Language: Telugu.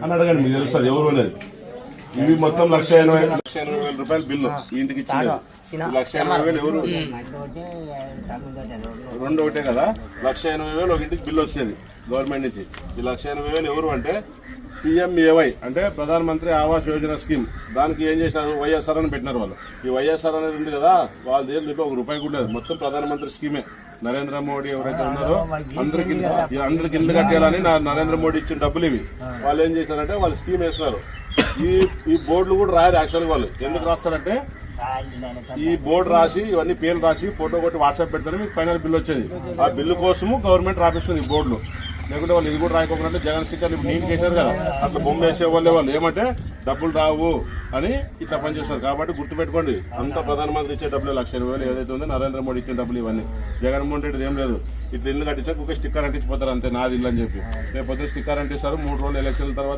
అని అడగండి, మీకు తెలుస్తుంది ఎవరు అనేది. ఇవి మొత్తం 1,80,000 రూపాయల బిల్లు ఈ ఇంటికి ఇచ్చింది. 1,80,000 ఎవరు రెండు ఒకటే కదా, 1,80,000 ఒక ఇంటికి బిల్లు వచ్చేది గవర్నమెంట్ నుంచి. ఈ 1,80,000 ఎవరు అంటే PMAY అంటే ప్రధాన మంత్రి ఆవాస్ యోజన స్కీమ్. దానికి ఏం చేసినారు, వైఎస్ఆర్ అని పెట్టినారు వాళ్ళు. ఈ వైఎస్ఆర్ అనేది ఉంది కదా, వాళ్ళ దీంట్లో ₹1 కూడా లేదు, మొత్తం ప్రధానమంత్రి స్కీమే. నరేంద్ర మోడీ ఎవరైతే ఉన్నారో అందరికి ఇల్లు కట్టేయాలని నరేంద్ర మోడీ ఇచ్చిన డబ్బులు ఇవి. వాళ్ళు ఏం చేశారంటే వాళ్ళు స్కీమ్ వేస్తున్నారు. ఈ బోర్డులు కూడా రాయాలి యాక్చువల్గా. వాళ్ళు ఎందుకు రాస్తారంటే ఈ బోర్డు రాసి ఇవన్నీ పేర్లు రాసి ఫోటో కొట్టి వాట్సాప్ పెడతారు, మీకు ఫైనల్ బిల్లు వచ్చేది. ఆ బిల్లు కోసము గవర్నమెంట్ రాపిస్తుంది ఈ బోర్డులు. లేకుంటే వాళ్ళు ఇది కూడా రాయకోకుండా జగన్ స్టిక్కర్లు నీట్ చేశారు కదా, అట్లా బొమ్మ వేసే వాళ్ళు ఏమంటే డబ్బులు రావు అని ఇట్లా పనిచేస్తారు. కాబట్టి గుర్తుపెట్టుకోండి, అంత ప్రధానమంత్రి ఇచ్చే డబ్బులు 1,80,000 ఏదైతే ఉందో నరేంద్ర మోడీ ఇచ్చిన డబ్బులు ఇవన్నీ. జగన్మోహన్ రెడ్డి ఏం లేదు, ఇట్లా ఇల్లు కట్టించాక ఒక స్టిక్కర్ అంటించిపోతారు అంతే, నాది ఇల్లు అని చెప్పి. రేపు స్టిక్కర్ అంటిస్తారు, 3 రోజులు ఎలక్షన్ల తర్వాత